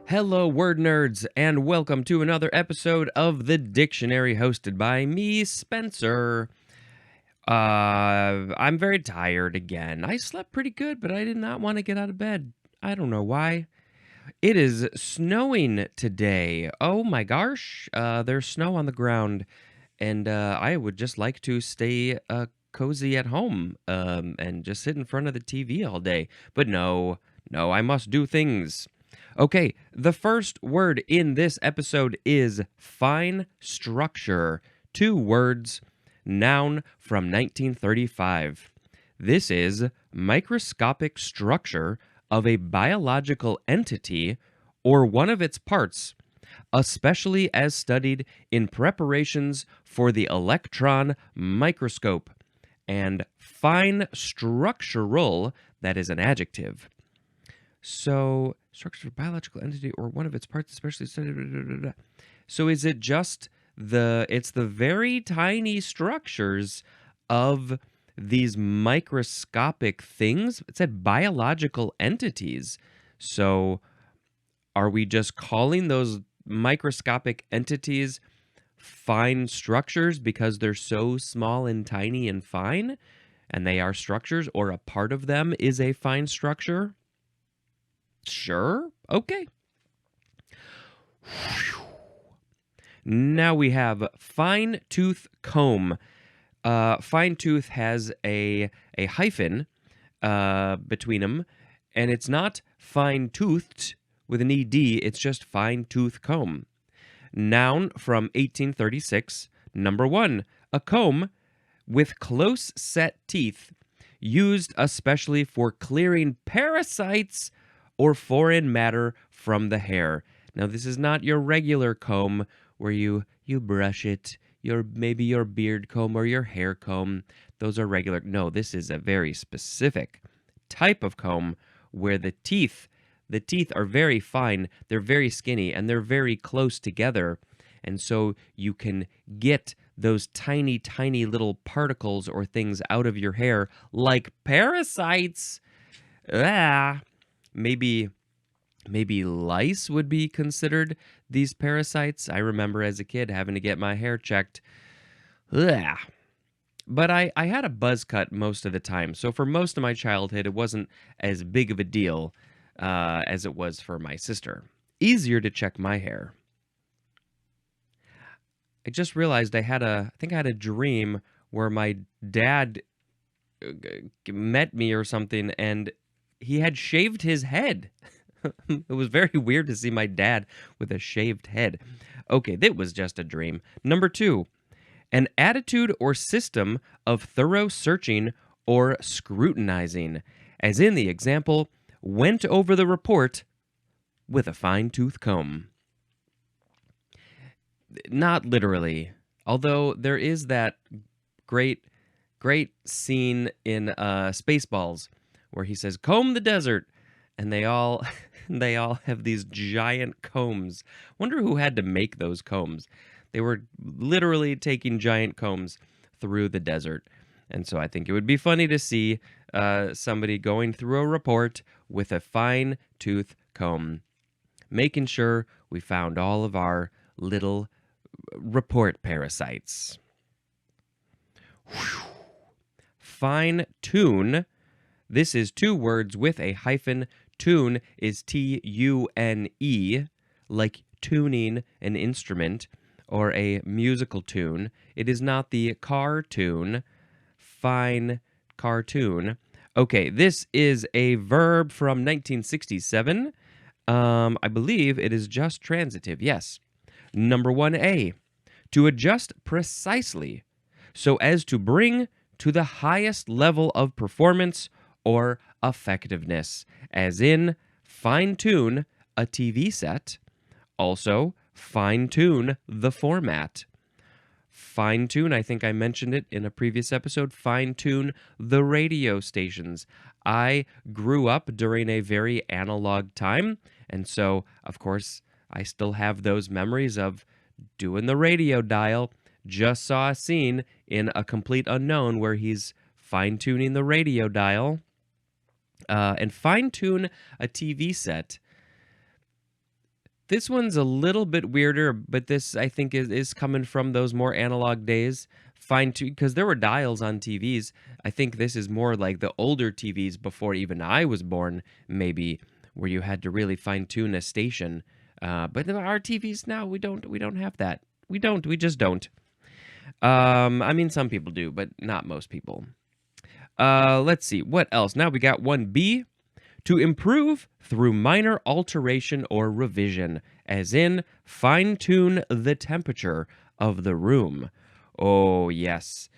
Hello, word nerds, and welcome to another episode of The Dictionary hosted by me, Spencer. I'm very tired again. I slept pretty good, but I did not want to get out of bed. I don't know why. It is snowing today. Oh my gosh, there's snow on the ground, and I would just like to stay cozy at home and just sit in front of the TV all day. But no, I must do things. Okay, the first word in this episode is fine structure. Two words, noun from 1935. This is microscopic structure of a biological entity or one of its parts, especially as studied in preparations for the electron microscope, and fine structural, that is an adjective. So, structure of a biological entity or one of its parts, especially studied. So, is it just it's the very tiny structures of these microscopic things? It said biological entities. So, are we just calling those microscopic entities fine structures because they're so small and tiny and fine? And they are structures, or a part of them is a fine structure? Sure. Okay. Now we have fine tooth comb. Fine tooth has a hyphen between them, and it's not fine toothed with an ed. It's just fine tooth comb. Noun from 1836. Number 1, a comb with close set teeth, used especially for clearing parasites or foreign matter from the hair. Now, this is not your regular comb where you brush it, maybe your beard comb or your hair comb. Those are regular. No, this is a very specific type of comb where the teeth are very fine, they're very skinny, and they're very close together. And so you can get those tiny, tiny little particles or things out of your hair like parasites. Maybe lice would be considered these parasites. I remember as a kid having to get my hair checked. But I had a buzz cut most of the time, so for most of my childhood, it wasn't as big of a deal as it was for my sister. Easier to check my hair. I just realized I think I had a dream where my dad met me or something, and he had shaved his head. It was very weird to see my dad with a shaved head. Okay, that was just a dream. Number 2, an attitude or system of thorough searching or scrutinizing, as in the example, went over the report with a fine-tooth comb. Not literally, although there is that great scene in Spaceballs where he says, "Comb the desert," and they all have these giant combs. Wonder who had to make those combs. They were literally taking giant combs through the desert. And so I think it would be funny to see somebody going through a report with a fine tooth comb, making sure we found all of our little report parasites. Fine tune. This is two words with a hyphen. Tune is T-U-N-E, like tuning an instrument or a musical tune. It is not the cartoon. Fine cartoon. Okay, this is a verb from 1967. I believe it is just transitive. Yes. Number 1A, to adjust precisely so as to bring to the highest level of performance or effectiveness, as in fine-tune a TV set, also fine-tune the format. Fine-tune, I think I mentioned it in a previous episode, fine-tune the radio stations. I grew up during a very analog time, and so, of course, I still have those memories of doing the radio dial. Just saw a scene in A Complete Unknown where he's fine-tuning the radio dial. And fine-tune a TV set. This one's a little bit weirder, but this I think is coming from those more analog days. Fine tune because there were dials on TVs. I think this is more like the older TVs before even I was born, maybe, where you had to really fine tune a station. But our TVs now we don't have that. We just don't. I mean some people do, but not most people. Let's see what else. Now we got 1B. To improve through minor alteration or revision, as in fine tune the temperature of the room. Oh, yes.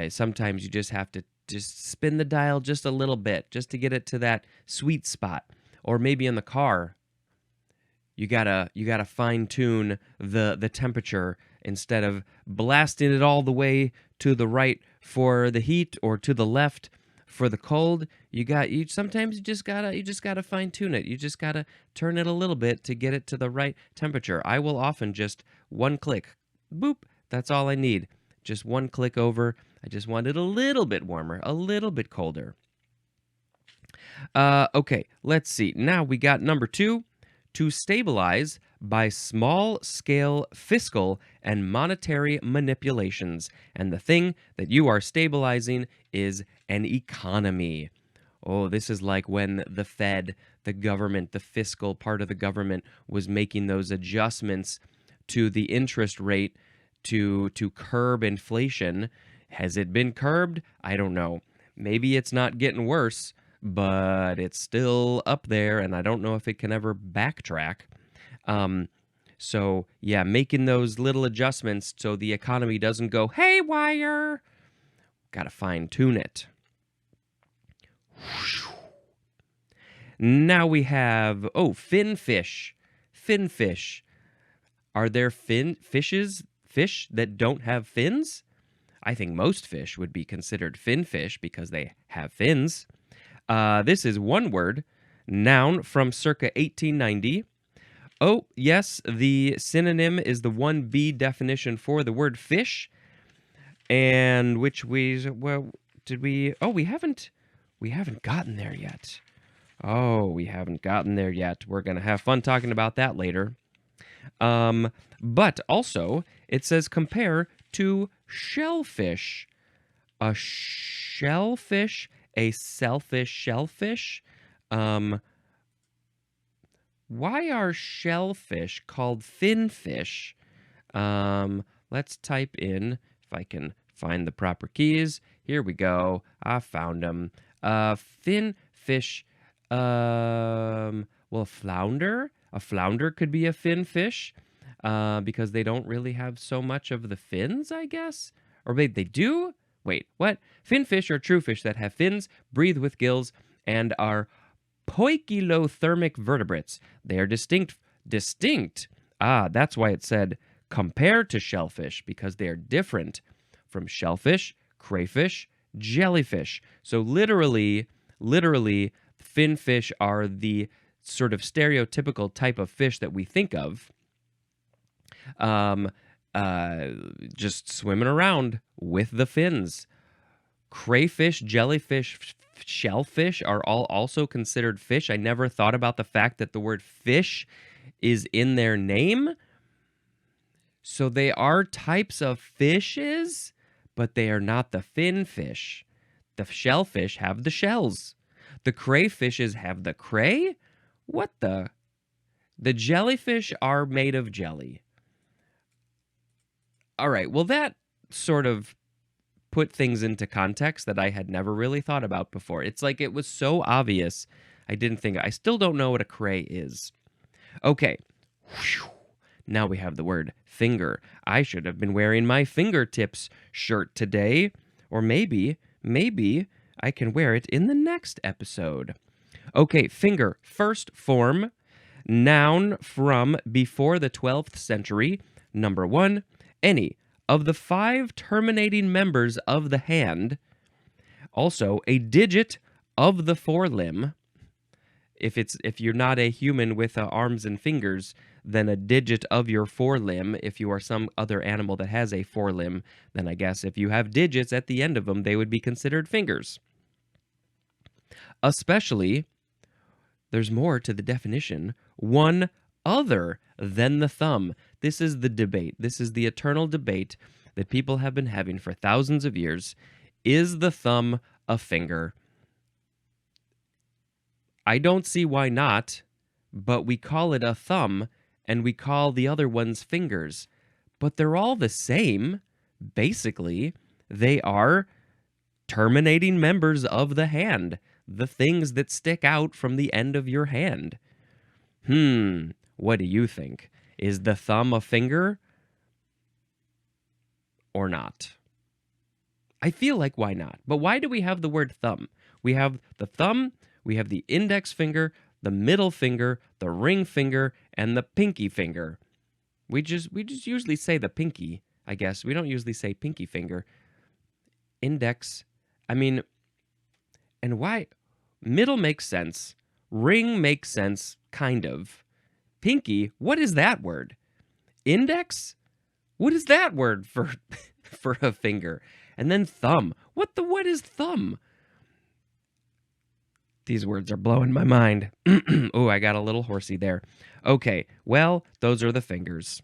Sometimes you just have to just spin the dial just a little bit just to get it to that sweet spot. Or maybe in the car, you gotta fine tune the temperature instead of blasting it all the way to the right for the heat or to the left for the cold. You sometimes you just gotta fine tune it. You just gotta turn it a little bit to get it to the right temperature. I will often just one click, boop. That's all I need. Just one click over. I just want it a little bit warmer, a little bit colder. Okay, let's see. Now we got number 2. To stabilize by small-scale fiscal and monetary manipulations. And the thing that you are stabilizing is an economy. Oh, this is like when the Fed, the government, the fiscal part of the government was making those adjustments to the interest rate to curb inflation. Has it been curbed? I don't know. Maybe it's not getting worse, but it's still up there, and I don't know if it can ever backtrack. So, yeah, making those little adjustments so the economy doesn't go haywire. Got to fine tune it. Now we have, finfish. Finfish. Are there fish that don't have fins? I think most fish would be considered finfish because they have fins. This is one word, noun from circa 1890. Oh, yes, the synonym is the 1B definition for the word fish. And we haven't gotten there yet. Oh, we haven't gotten there yet. We're going to have fun talking about that later. But also, it says compare to shellfish. A shellfish, a selfish shellfish. Why are shellfish called finfish? Let's type in, if I can find the proper keys. Here we go. I found them. Finfish. Flounder. A flounder could be a finfish because they don't really have so much of the fins, I guess. Or maybe they do? Wait, what? Finfish are true fish that have fins, breathe with gills, and are poikilothermic vertebrates. They are distinct. That's why it said compared to shellfish, because they are different from shellfish, crayfish, jellyfish. So literally, finfish are the sort of stereotypical type of fish that we think of. Just swimming around with the fins. Crayfish, jellyfish, shellfish are all also considered fish. I never thought about the fact that the word fish is in their name. So they are types of fishes, but they are not the finfish. The shellfish have the shells. The crayfishes have the cray? What the? The jellyfish are made of jelly. All right, well, that sort of put things into context that I had never really thought about before. It's like it was so obvious. I still don't know what a cray is. Okay. Now we have the word finger. I should have been wearing my fingertips shirt today. Or maybe I can wear it in the next episode. Okay, finger. First form, noun from before the 12th century. Number 1, any of the 5 terminating members of the hand. Also, a digit of the forelimb. If you're not a human with arms and fingers, then a digit of your forelimb. If you are some other animal that has a forelimb, then I guess if you have digits at the end of them, they would be considered fingers. Especially, there's more to the definition, one other than the thumb. This is the debate. This is the eternal debate that people have been having for thousands of years. Is the thumb a finger? I don't see why not, but we call it a thumb and we call the other ones fingers. But they're all the same, basically. They are terminating members of the hand, the things that stick out from the end of your hand. What do you think? Is the thumb a finger or not? I feel like why not? But why do we have the word thumb? We have the thumb, we have the index finger, the middle finger, the ring finger, and the pinky finger. We just usually say the pinky, I guess. We don't usually say pinky finger. Index, and why? Middle makes sense. Ring makes sense, kind of. Pinky, what is that word? Index? What is that word for for a finger? And then thumb. What is thumb? These words are blowing my mind. Oh, I got a little horsey there. Okay, well, those are the fingers.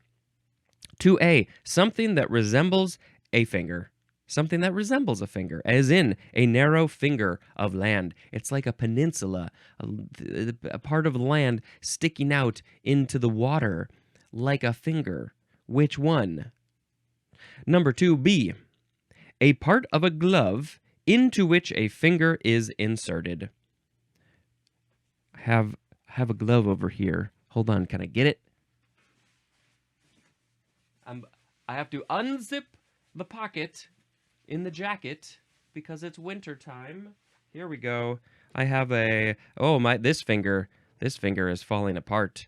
2A, something that resembles a finger. Something that resembles a finger, as in a narrow finger of land. It's like a peninsula, a part of land sticking out into the water like a finger. Which one? Number 2B, a part of a glove into which a finger is inserted. I have a glove over here. Hold on, can I get it? I have to unzip the pocket in the jacket because it's winter time. Here we go. I have this finger is falling apart.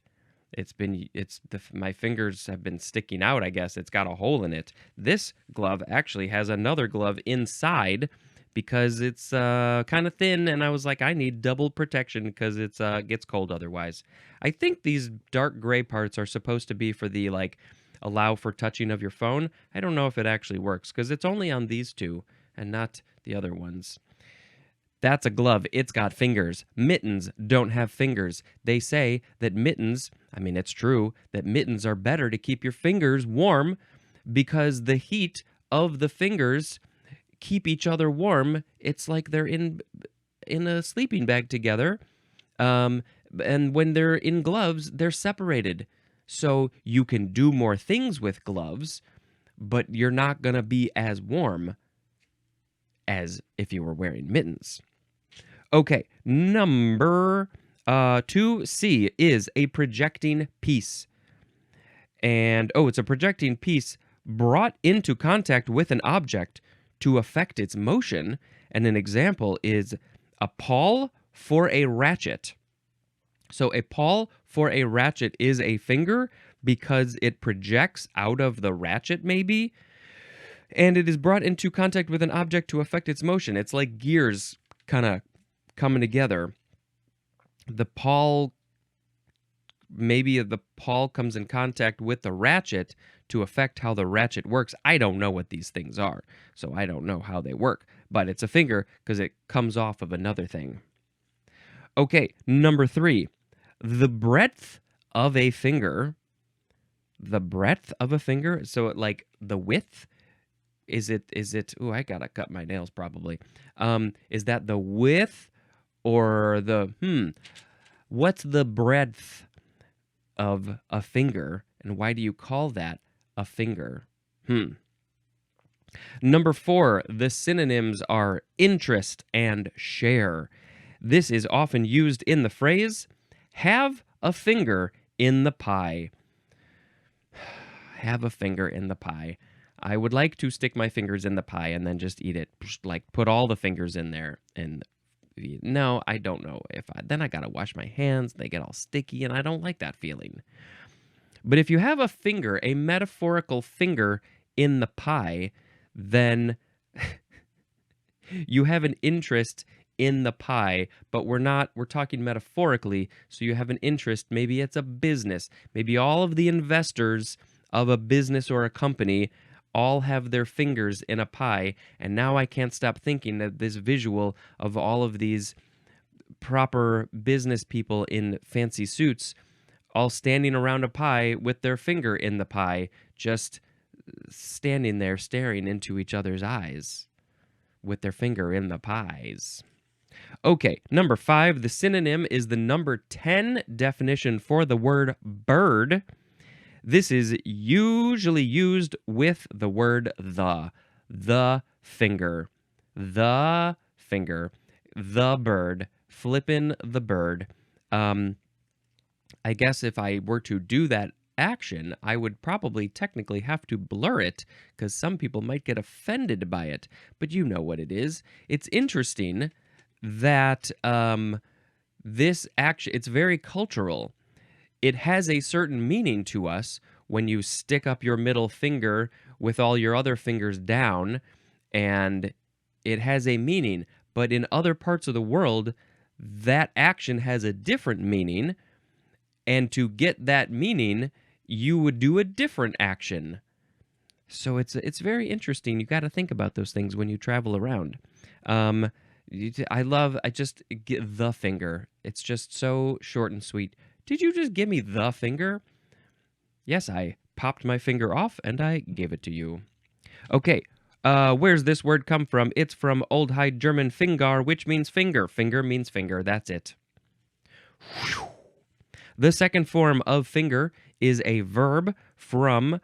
My fingers have been sticking out, I guess. It's got a hole in it. This glove actually has another glove inside because it's kind of thin, and I was like, I need double protection because it gets cold otherwise. I think these dark gray parts are supposed to be for the allow for touching of your phone. I don't know if it actually works because it's only on these two and not the other ones. That's a glove. It's got fingers. Mittens don't have fingers. They say that mittens, it's true, that mittens are better to keep your fingers warm because the heat of the fingers keep each other warm. It's like they're in a sleeping bag together. And when they're in gloves, they're separated. So you can do more things with gloves, but you're not going to be as warm as if you were wearing mittens. Okay, number 2C is a projecting piece. And, it's a projecting piece brought into contact with an object to affect its motion. And an example is a pawl for a ratchet. So a pawl for a ratchet is a finger because it projects out of the ratchet, maybe, and it is brought into contact with an object to affect its motion. It's like gears kind of coming together. Maybe the pawl comes in contact with the ratchet to affect how the ratchet works. I don't know what these things are, so I don't know how they work, but it's a finger because it comes off of another thing. Okay, number 3. The breadth of a finger. The breadth of a finger? So like the width? Is it, I gotta cut my nails probably. Is that the width or what's the breadth of a finger? And why do you call that a finger? Number 4, the synonyms are interest and share. This is often used in the phrase, have a finger in the pie. Have a finger in the pie. I would like to stick my fingers in the pie and then just eat it. Like put all the fingers in there. And no, I don't know then I gotta wash my hands. They get all sticky and I don't like that feeling. But if you have a finger, a metaphorical finger in the pie, then you have an interest in the pie, but we're talking metaphorically, so you have an interest. Maybe it's a business. Maybe all of the investors of a business or a company all have their fingers in a pie, and now I can't stop thinking that this visual of all of these proper business people in fancy suits all standing around a pie with their finger in the pie, just standing there staring into each other's eyes with their finger in the pies. Okay, number 5, the synonym is the number 10 definition for the word bird. This is usually used with the word the finger, the finger, the bird, flippin' the bird. I guess if I were to do that action, I would probably technically have to blur it because some people might get offended by it. But you know what it is. It's interesting that this action, it's very cultural. It has a certain meaning to us when you stick up your middle finger with all your other fingers down, and it has a meaning. But in other parts of the world, that action has a different meaning, and to get that meaning, you would do a different action. So it's very interesting. You got to think about those things when you travel around. I just get the finger. It's just so short and sweet. Did you just give me the finger? Yes, I popped my finger off and I gave it to you. Okay, where's this word come from? It's from Old High German fingar, which means finger. Finger means finger. That's it. Whew. The second form of finger is a verb from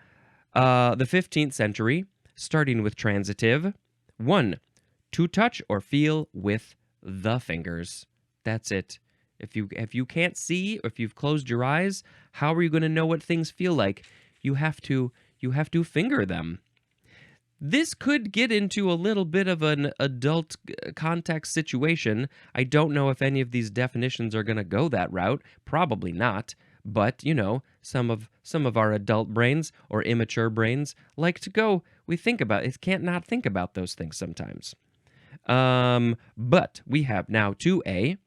the 15th century, starting with transitive. 1. To touch or feel with the fingers. That's it. If you can't see, if you've closed your eyes, how are you going to know what things feel like? You have to finger them. This could get into a little bit of an adult context situation. I don't know if any of these definitions are going to go that route. Probably not. But, some of our adult brains or immature brains like to go, we think about it. Can't not think about those things sometimes. But we have now 2A,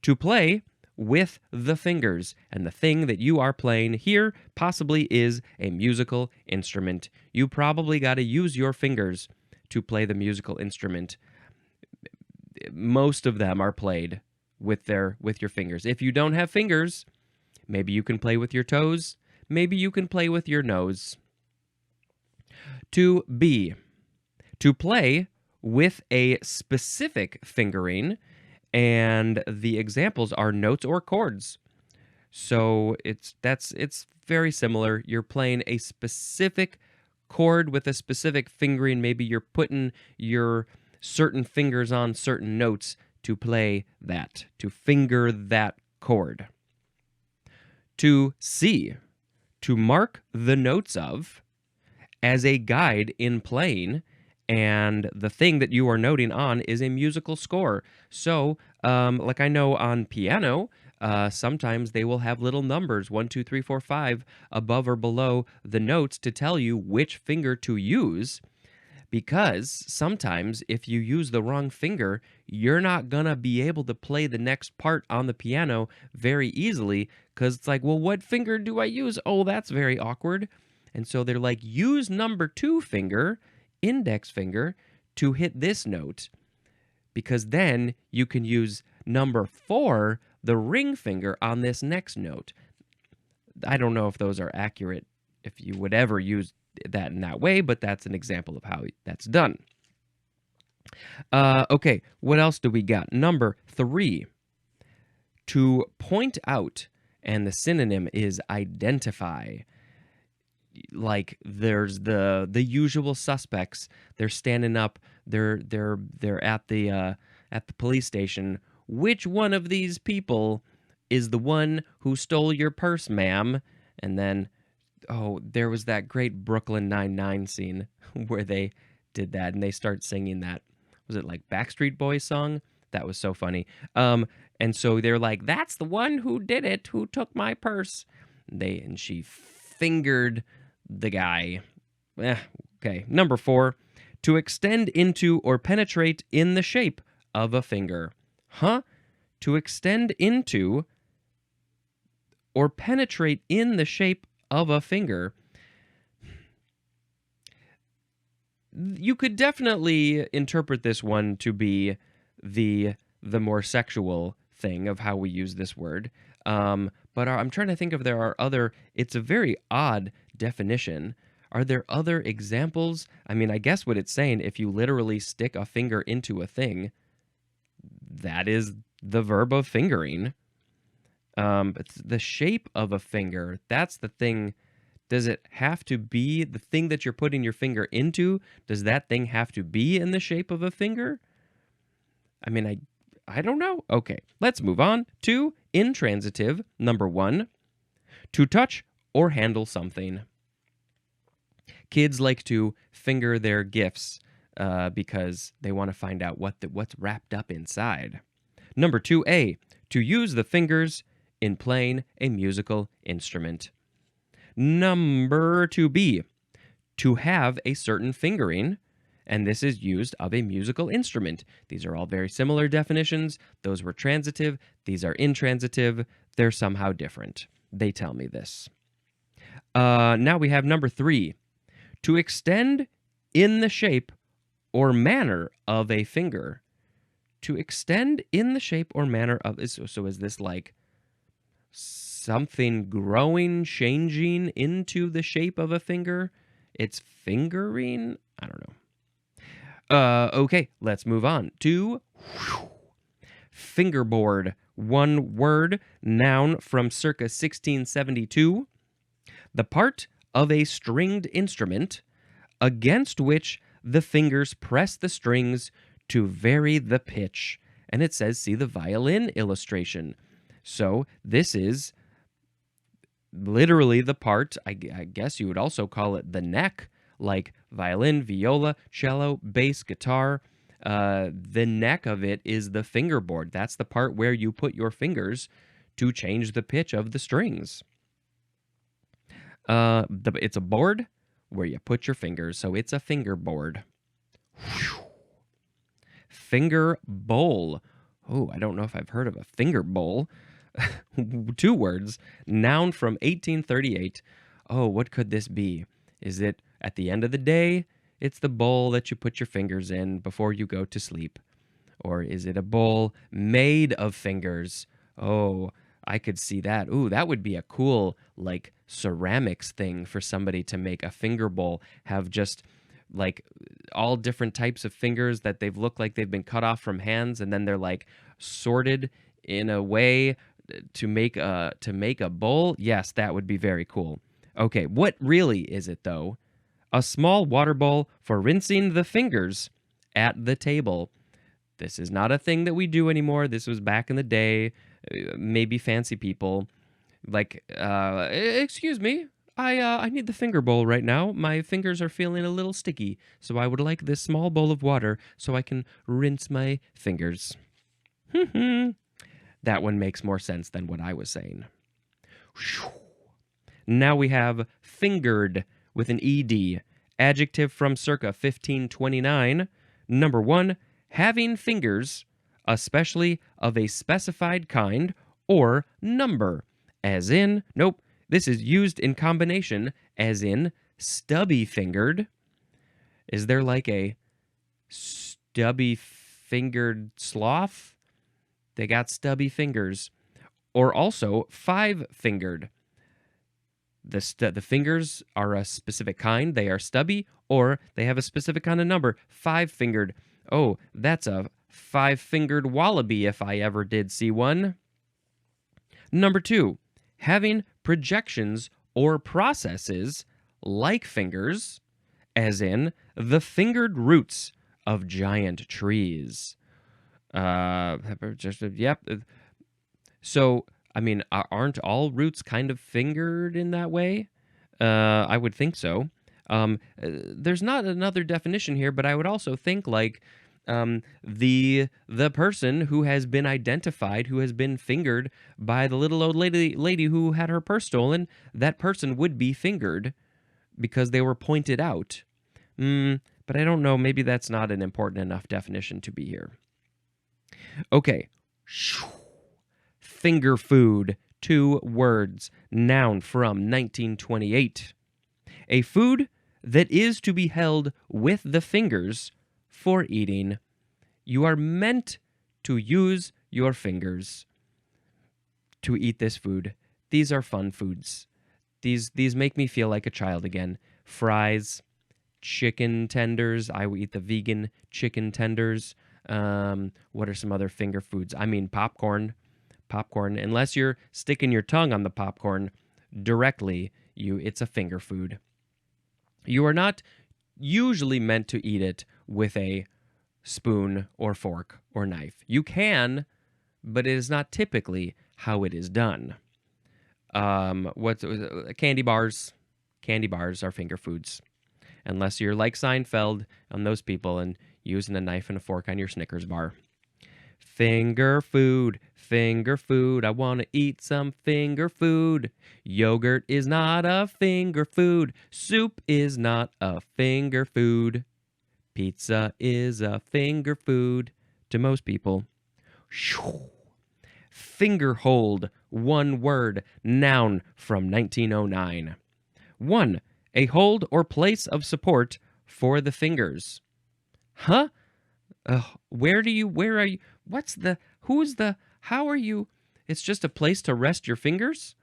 to play with the fingers. And the thing that you are playing here possibly is a musical instrument. You probably got to use your fingers to play the musical instrument. Most of them are played with your fingers. If you don't have fingers, maybe you can play with your toes. Maybe you can play with your nose. 2B, to play with a specific fingering, and the examples are notes or chords. So it's very similar. You're playing a specific chord with a specific fingering. Maybe you're putting your certain fingers on certain notes to play that, to finger that chord. 2C, to mark the notes of as a guide in playing, and the thing that you are noting on is a musical score. So, like I know on piano, sometimes they will have little numbers, 1, 2, 3, 4, 5, above or below the notes to tell you which finger to use. Because sometimes if you use the wrong finger, you're not going to be able to play the next part on the piano very easily, because it's like, well, what finger do I use? Oh, that's very awkward. And so they're like, use number 2 finger, index finger, to hit this note, because then you can use number 4, the ring finger, on this next note. I don't know if those are accurate, if you would ever use that in that way, but that's an example of how that's done. Okay, what else do we got? Number 3, to point out, and the synonym is identify. Like there's the usual suspects. They're standing up. They're at the police station. Which one of these people is the one who stole your purse, ma'am? And then, there was that great Brooklyn Nine-Nine scene where they did that, and they start singing that. Was it like Backstreet Boys song? That was so funny. And so they're like, "That's the one who did it, who took my purse." And she fingered the guy. Okay. Number 4, to extend into or penetrate in the shape of a finger. To extend into or penetrate in the shape of a finger. You could definitely interpret this one to be the more sexual thing of how we use this word. But But I'm trying to think if there are other. It's a very odd definition. Are there other examples? I mean, I guess what it's saying, if you literally stick a finger into a thing, that is the verb of fingering. But the shape of a finger, that's the thing. Does it have to be the thing that you're putting your finger into? Does that thing have to be in the shape of a finger? I mean, I don't know. Okay, let's move on to intransitive. Number 1, to touch or handle something. Kids like to finger their gifts because they want to find out what's wrapped up inside. Number 2A, to use the fingers in playing a musical instrument. Number 2B, to have a certain fingering, and this is used of a musical instrument. These are all very similar definitions. Those were transitive. These are intransitive. They're somehow different. They tell me this. Now we have number 3, to extend in the shape or manner of a finger. To extend in the shape or manner of... So is this like something growing, changing into the shape of a finger? It's fingering? I don't know. Okay, let's move on to fingerboard. One word, noun from circa 1672. The part of a stringed instrument against which the fingers press the strings to vary the pitch. And it says, see the violin illustration. So this is literally the part, I guess you would also call it the neck, like violin, viola, cello, bass, guitar. The neck of it is the fingerboard. That's the part where you put your fingers to change the pitch of the strings. It's a board where you put your fingers, so it's a fingerboard. Finger bowl. Oh, I don't know if I've heard of a finger bowl. 2 words, noun from 1838. Oh, what could this be? Is it at the end of the day? It's the bowl that you put your fingers in before you go to sleep. Or is it a bowl made of fingers? Oh, I could see that. Ooh, that would be a cool, like, ceramics thing for somebody to make a finger bowl. Have just, like, all different types of fingers that they've looked like they've been cut off from hands, and then they're, like, sorted in a way to make a bowl. Yes, that would be very cool. Okay, what really is it, though? A small water bowl for rinsing the fingers at the table. This is not a thing that we do anymore. This was back in the day. Maybe fancy people. Like, excuse me, I need the finger bowl right now. My fingers are feeling a little sticky, so I would like this small bowl of water so I can rinse my fingers. That one makes more sense than what I was saying. Now we have fingered with an ed. Adjective from circa 1529. Number 1, having fingers, especially of a specified kind or number. As in, nope, this is used in combination, as in stubby fingered. Is there like a stubby fingered sloth? They got stubby fingers. Or also 5-fingered. The fingers are a specific kind. They are stubby, or they have a specific kind of number. 5-fingered. Oh, that's a 5-fingered wallaby if I ever did see one. Number 2, having projections or processes like fingers, as in the fingered roots of giant trees. Yep. So, I mean, aren't all roots kind of fingered in that way? I would think so. There's not another definition here, but I would also think like the person who has been identified, who has been fingered by the little old lady who had her purse stolen, that person would be fingered because they were pointed out. But I don't know. Maybe that's not an important enough definition to be here. Okay. Finger food, 2 words, noun from 1928. A food that is to be held with the fingers for eating. You are meant to use your fingers to eat this food. These are fun foods. These make me feel like a child again. Fries, chicken tenders. I would eat the vegan chicken tenders. What are some other finger foods? I mean, popcorn. Popcorn. Unless you're sticking your tongue on the popcorn directly, it's a finger food. You are not usually meant to eat it with a spoon or fork or knife. You can, but it is not typically how it is done. What candy bars? Candy bars are finger foods, unless you're like Seinfeld and those people and using a knife and a fork on your Snickers bar. Finger food, finger food. I want to eat some finger food. Yogurt is not a finger food. Soup is not a finger food. Pizza is a finger food to most people. Finger hold, one word, noun from 1909. 1. A hold or place of support for the fingers. Huh? Where are you, how are you? It's just a place to rest your fingers?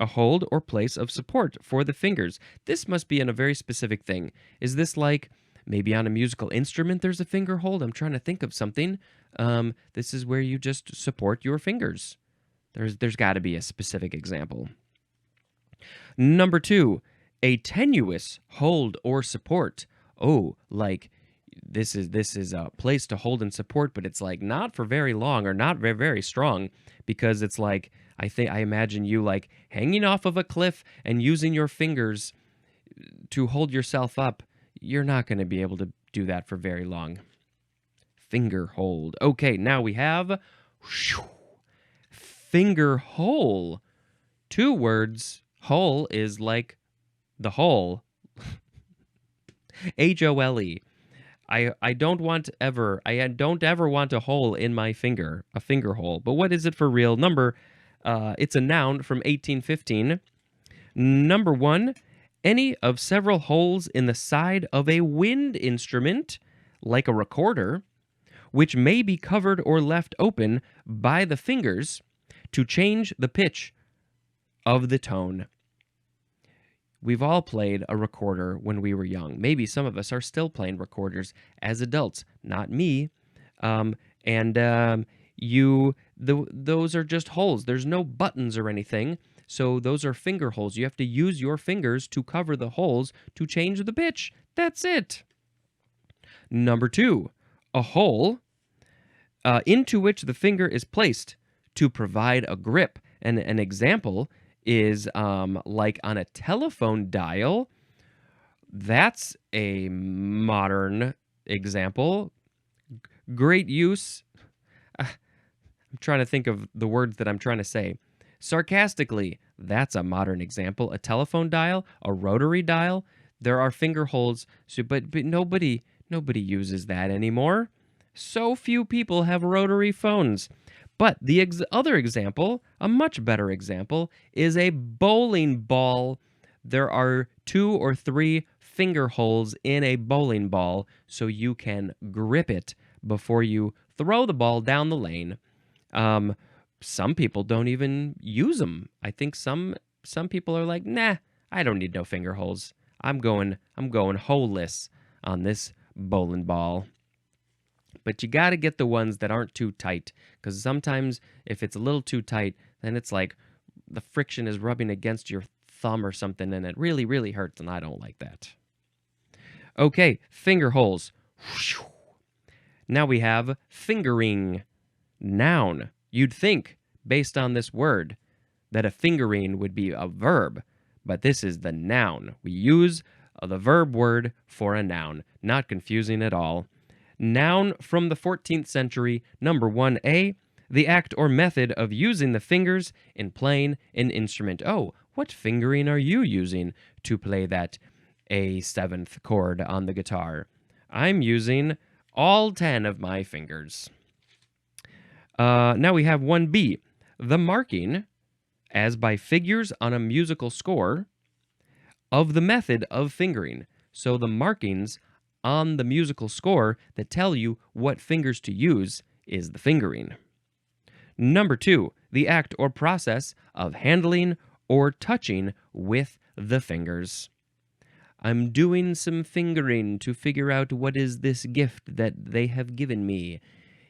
A hold or place of support for the fingers. This must be in a very specific thing. Is this like maybe on a musical instrument there's a finger hold? I'm trying to think of something. This is where you just support your fingers. There's got to be a specific example. Number 2, a tenuous hold or support. Oh, like this is a place to hold and support, but it's like not for very long or not very, very strong, because it's like I imagine you like hanging off of a cliff and using your fingers to hold yourself up. You're not going to be able to do that for very long. Finger hold. Okay, now we have finger hole. 2 words. Hole is like the hole. H-O-L-E. I don't ever want a hole in my finger, a finger hole. But what is it for real? It's a noun from 1815. Number 1, any of several holes in the side of a wind instrument, like a recorder, which may be covered or left open by the fingers to change the pitch of the tone. We've all played a recorder when we were young. Maybe some of us are still playing recorders as adults. Not me. Those are just holes. There's no buttons or anything. So those are finger holes. You have to use your fingers to cover the holes to change the pitch. That's it. Number 2, a hole into which the finger is placed to provide a grip. And an example is like on a telephone dial. That's a modern example. Great use. I'm trying to think of the words that I'm trying to say. Sarcastically, that's a modern example. A telephone dial, a rotary dial. There are finger holes, but nobody uses that anymore. So few people have rotary phones. But the other example, a much better example, is a bowling ball. There are 2 or 3 finger holes in a bowling ball so you can grip it before you throw the ball down the lane. Some people don't even use them. I think some people are like, nah, I don't need no finger holes. I'm going holeless on this bowling ball. But you got to get the ones that aren't too tight, because sometimes if it's a little too tight, then it's like the friction is rubbing against your thumb or something, and it really, really hurts, and I don't like that. Okay, finger holes. Now we have fingering. Noun. You'd think, based on this word, that a fingering would be a verb, but this is the noun. We use the verb word for a noun. Not confusing at all. Noun from the 14th century, number 1A, the act or method of using the fingers in playing an instrument. Oh, what fingering are you using to play that A7th chord on the guitar? I'm using all 10 of my fingers. Now we have 1B, the marking, as by figures on a musical score, of the method of fingering. So the markings on the musical score that tell you what fingers to use is the fingering. Number 2, the act or process of handling or touching with the fingers. I'm doing some fingering to figure out what is this gift that they have given me.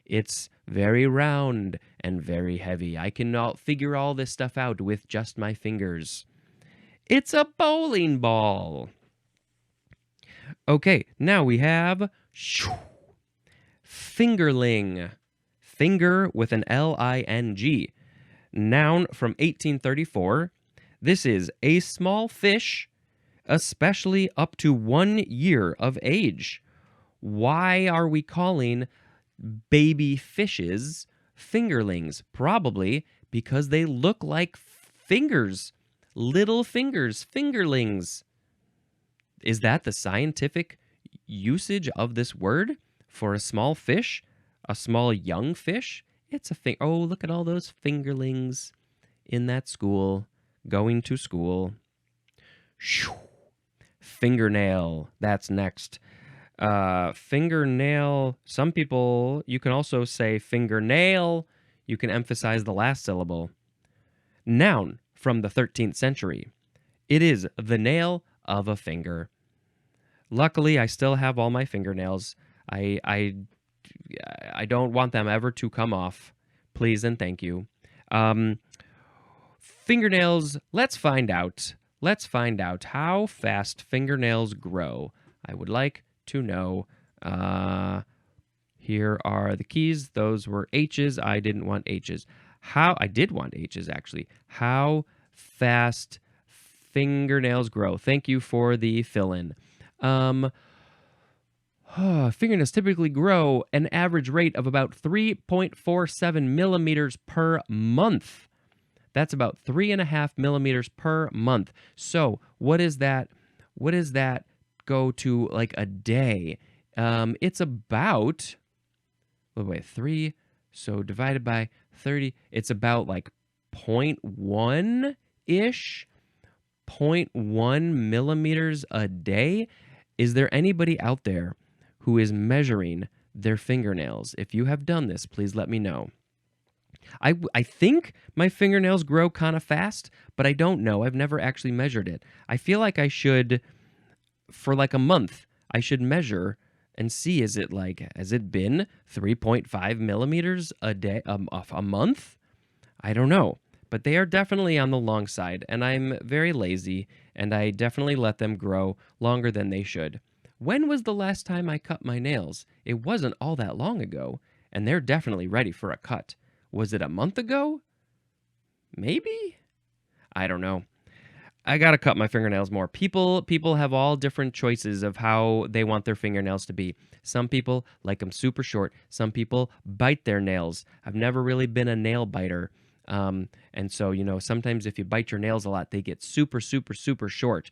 It's very round and very heavy. I cannot figure all this stuff out with just my fingers. It's a bowling ball. Okay, now we have fingerling. Finger with an L-I-N-G. Noun from 1834. This is a small fish, especially up to 1 year of age. Why are we calling baby fishes fingerlings? Probably because they look like fingers. Little fingers, fingerlings. Is that the scientific usage of this word for a small fish? A small young fish? It's a thing. Oh, look at all those fingerlings in that school, going to school. Fingernail. That's next. Fingernail. Some people, you can also say fingernail. You can emphasize the last syllable. Noun from the 13th century. It is the nail of a finger. Luckily, I still have all my fingernails. I don't want them ever to come off. Please and thank you. Fingernails, let's find out. Let's find out how fast fingernails grow. I would like to know. Here are the keys. Those were H's. I didn't want H's. I did want H's, actually. How fast fingernails grow. Thank you for the fill-in. Fingernails typically grow an average rate of about 3.47 millimeters per month. That's about 3.5 millimeters per month. So what is that? What does that go to like a day? It's about, wait, 3, so divided by 30, it's about like 0.1-ish, 0.1 millimeters a day. Is there anybody out there who is measuring their fingernails? If you have done this, please let me know. I think my fingernails grow kind of fast, but I don't know. I've never actually measured it. I feel like I should, for like a month, I should measure and see, has it been 3.5 millimeters a day, a month? I don't know, but they are definitely on the long side, and I'm very lazy, and I definitely let them grow longer than they should. When was the last time I cut my nails? It wasn't all that long ago, and they're definitely ready for a cut. Was it a month ago? Maybe? I don't know. I gotta cut my fingernails more. People have all different choices of how they want their fingernails to be. Some people like them super short. Some people bite their nails. I've never really been a nail biter. And so, sometimes if you bite your nails a lot, they get super, super, super short.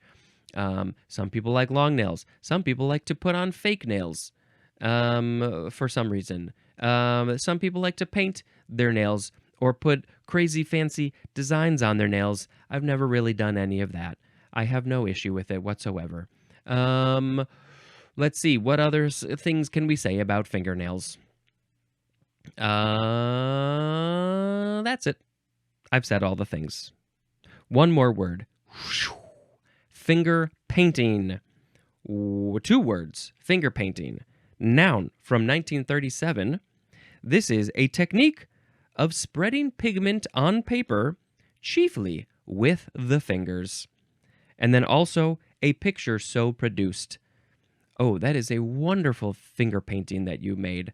Some people like long nails. Some people like to put on fake nails for some reason. Some people like to paint their nails or put crazy fancy designs on their nails. I've never really done any of that. I have no issue with it whatsoever. Let's see, what other things can we say about fingernails? That's it. I've said all the things. One more word. Finger painting. 2 words. Finger painting. Noun from 1937. This is a technique of spreading pigment on paper, chiefly with the fingers. And then also a picture so produced. Oh, that is a wonderful finger painting that you made.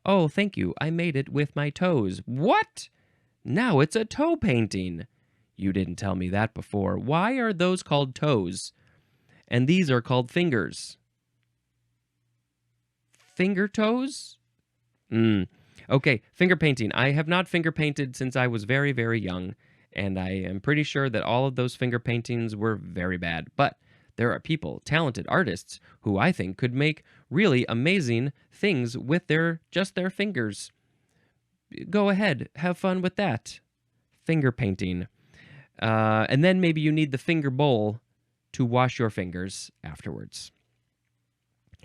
Oh, thank you. I made it with my toes. What? Now it's a toe painting. You didn't tell me that before. Why are those called toes? And these are called fingers. Finger toes? Okay, finger painting. I have not finger painted since I was very, very young, and I am pretty sure that all of those finger paintings were very bad. But there are people, talented artists, who I think could make really amazing things with just their fingers. Go ahead, have fun with that. Finger painting. And then maybe you need the finger bowl to wash your fingers afterwards.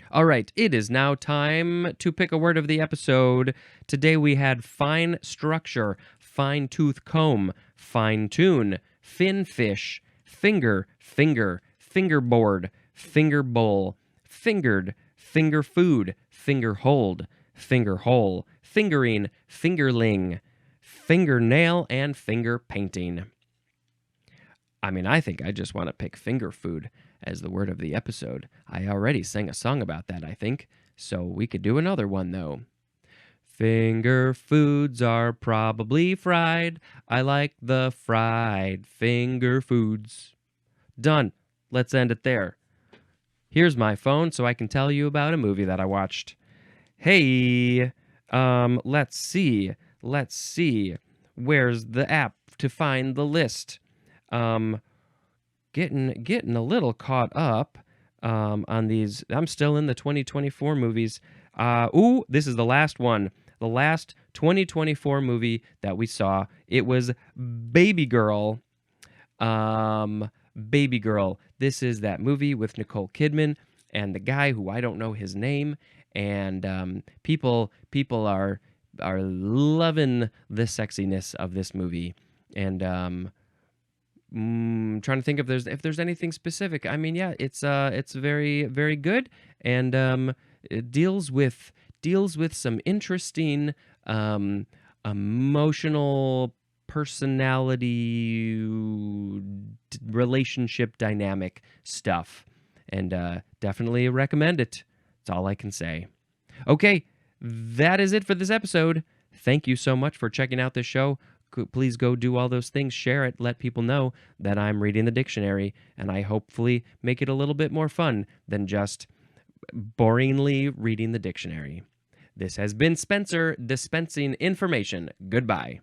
All right, it is now time to pick a word of the episode. Today we had fine structure. fine-tooth comb, fine-tune, fin-fish, finger, finger, fingerboard, finger bowl, fingered, finger food, finger hold, finger hole, fingering, fingerling, fingernail, and finger painting. I mean, I think I just want to pick finger food as the word of the episode. I already sang a song about that, I think, so we could do another one, though. Finger foods are probably fried. I like the fried finger foods. Done. Let's end it there. Here's my phone so I can tell you about a movie that I watched. Hey, let's see. Where's the app to find the list? Getting a little caught up on these. I'm still in the 2024 movies. This is the last one. The last 2024 movie that we saw. It was Baby Girl. Baby Girl. This is that movie with Nicole Kidman and the guy who I don't know his name. And people are loving the sexiness of this movie. And trying to think if there's anything specific. I mean, yeah, it's very, very good, and it deals with some interesting emotional personality relationship dynamic stuff, and definitely recommend it. That's all I can say. Okay, that is it for this episode. Thank you so much for checking out this show. Please go do all those things, share it, let people know that I'm reading the dictionary, and I hopefully make it a little bit more fun than just boringly reading the dictionary. This has been Spencer dispensing information. Goodbye.